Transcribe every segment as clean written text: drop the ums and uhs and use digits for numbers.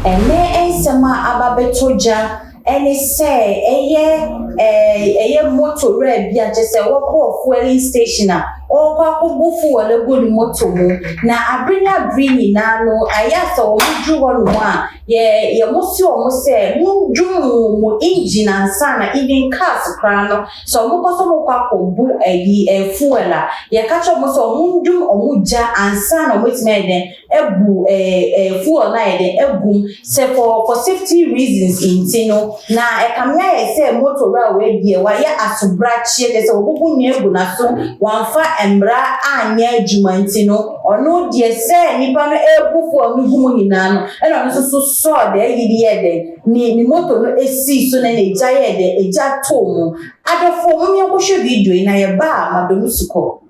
ene ensema ababetoja ene say eye motor red bi agese wo fueling station a okwa kubufu wale golu motor mu na abrini na no ayasa o mudru honu a ye musi o muse mudru mu engine ansa na even cars kra no so mukoso mukwa kobu fuel a ye kacho muso mudru omuja ansa na wetin eden ebu fuel na eden egum say for safety reasons intino na ekamya ye say motor we die wa ya asubrachi ye say obubu nu egu na so wanfa embra anya adwuma intino ono die say nipa no ebufu onugu mu nyina no e no so de yidi ye de ni motor no esi so na eja ye de eja to mu adofo mu me ko video na ye ba madomu suko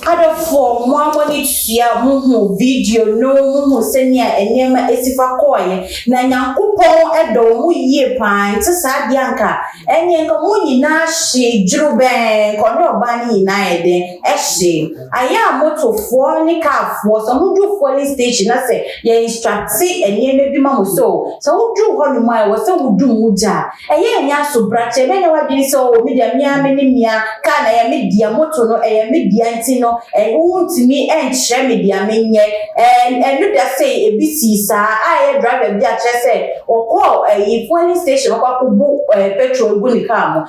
adofo mwamoni tia muhu video no muhu senia enema esifa koye na nyankopon edo mu yie pan te sa bianka enyenka munyi na hye jruben kono obani na ede ehye aya motofo ni kafo so mudu fueling station na se ye instruct enema bi ma so wudu honu mai wo se wudu muja eye nya so brache be na wadini so media mia me ni mia ka na ya media moto no media ntino untimi enche media menye no da say ebisi sa aye driver bi a chese okọ fueling station okwa kubu petrol gu ni car mo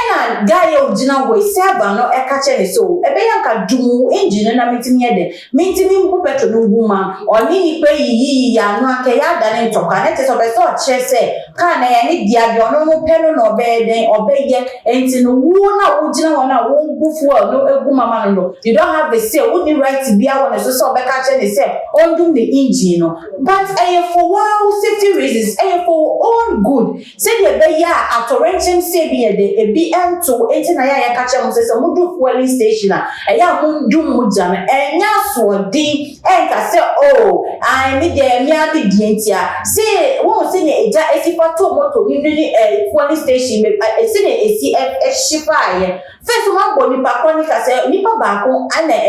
na guy ogina we server no eka che ni so ebe yanka dumu engine na mitimi ede mitimi mbu petrol gu ma oni ni pe yi ya no ake ya da ni toka na te so be so chese ka na ya ni dia bi ono no peno no be den obeye enti no wu na ogina wona wo gufu no egu mama no you don't have the say wouldn't right to be I want to so be catch any say on the engine no but for wow safety reasons for all good say the be ya atorenchim say be the BM to entina ya catch am say so mudu fueling station ya mundu muja na enya so di enka say oh I need the me adi dientia say won say ne eja esifa to moto ni fueling station me say ne esi shifa ye first one body pa konika say nipa ba ko ana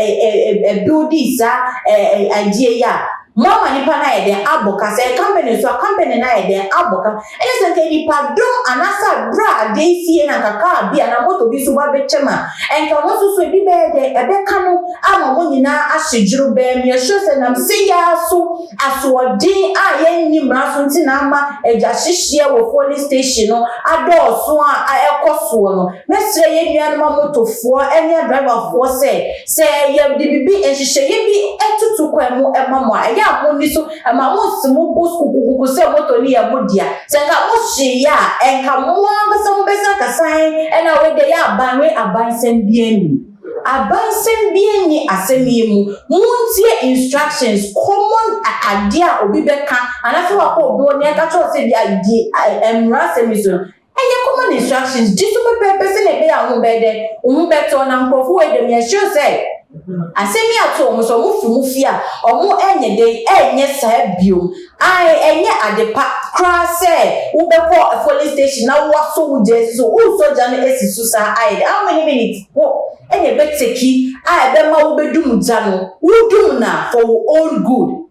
building sa idea ya mama nipa na ede aboka say company na ede aboka ene say ke nipa don anasa bra de sie na kaka bia na moto bi so ba bechema enka mo so bi be de ebe kanu ama mo nyina ahyejuru be me sure say na say ya so asodin a ye nyimra so nti na ama eja hyehye wo fueling station no adoso a ekoso no mesre ye nua no moto fo ene driver fo say ye de bibi enhyehye ye bi etutu kwemu emamo ya mo ni so ama mo simu bosku se moto ni ya modia senga mo hye ya enka mo anga se mo besa kasan ena we de ya abansem bieni asemi mu muntie instructions common akadia obi beka anaso akọ obi oni aka cho se bi adi emra semiso eye common instructions diso person e be ya ho be de ohun beto na nkofo we de me sure say asemi ato mo so mu fia omo enye de enye sa biom enye adepa kra se wo be ko fueling station na wo so wo je so wo so ja na esisu sa how many minutes wo enye be teki be ma wo be dum ja no wo dum na for own good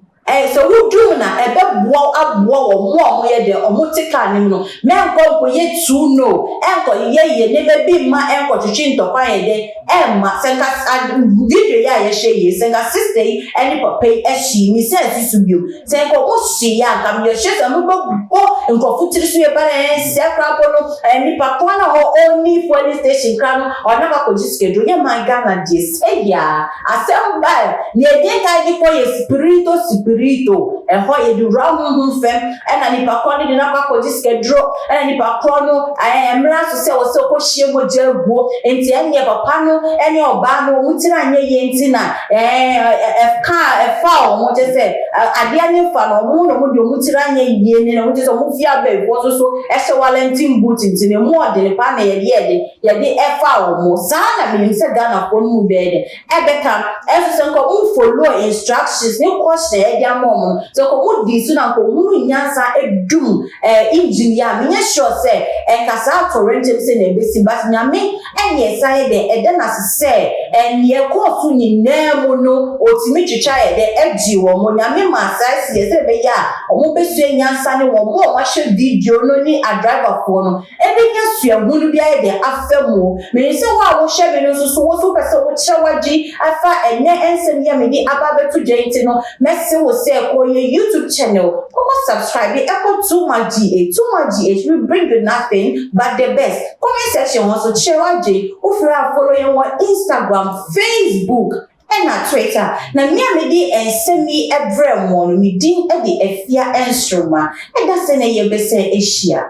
so wo dum na ebe boa aboa wo mo ye de omo tika nim no me nko ye tu no enko ye ne be bi ma enko twitwi ntokwa ye de emma senka video ya ye shey senka sister any papa eshi mi sense su bio senko mo shi ya kam ye she so mo bo enko futiri su ye bare se krapo no ni papa na ho oni fueling station kran ona ba ko schedule ye man Ghana dis ya asem ba ni e dey ka gi for ye spiritual Espirito ɛhɔ yɛ de wura honhom fam ɛna nipa korɔ de na akɔ skedro ɛna nipa korɔ no mmra so sɛ wɔ sɛ kɔhyia mogya aguo enti ɛnyɛ papa no ɛne ɔbaa no wɔn tiri anyɛ yɛ enti na ɛfa wɔn gye sɛ adeɛ ne fa no wɔn na wɔn de wɔn tiri anyɛ yie ne na wɔn gye sɛ wɔn fi abɛɛfo so ɛhyɛ Valentine boot enti na mu ɔde ne pa na yɛde ɛfa wɔn saa na menim sɛ Ghana fo no mu bɛɛ de ɛbɛka ɛso sɛ nka wɔn follow instructions ne kɔhyɛ ɛde ama wɔn so nka wɔn di so na nka wɔn nyansa edum engineer menyɛ sure sɛ ɛnkasa atɔre nkyɛn sɛ na ebesi but nyame ɛnyɛ ɛsan de ɛda na sɛ ɛnyɛ kɔɔso nyinaa mu no otimi twitwa yɛ de ɛgye wɔn nyame ma saa si yɛ sɛ bɛyɛ a wɔn bɛsua nyansa ne wɔn mo a wɔahyɛ video no ne adriver fo no ɛbɛnya suahunu bi ayɛ de afɛ mu menyɛ sɛ wo a wohyɛ me no nso so wo so pɛ sɛ wokyerɛ wagye afa ɛnyɛ ɛnsɛm yɛ me de aba bɛto gya nti no mɛse wo sɛ kɔ yɛ YouTube channel kɔkɔ subscribe ɛkɔ Tuma GH Tuma GH we bring you nothing but the best comment section wɔn so kyerɛ wagye wofiri a follow yɛn wɔ Instagram Facebook ɛna Twitter na mmea me di ensɛm yi ɛbrɛ mo no me din ɛde afia ɛnsoroma ɛda sɛ na yɛbɛsɛ ahyia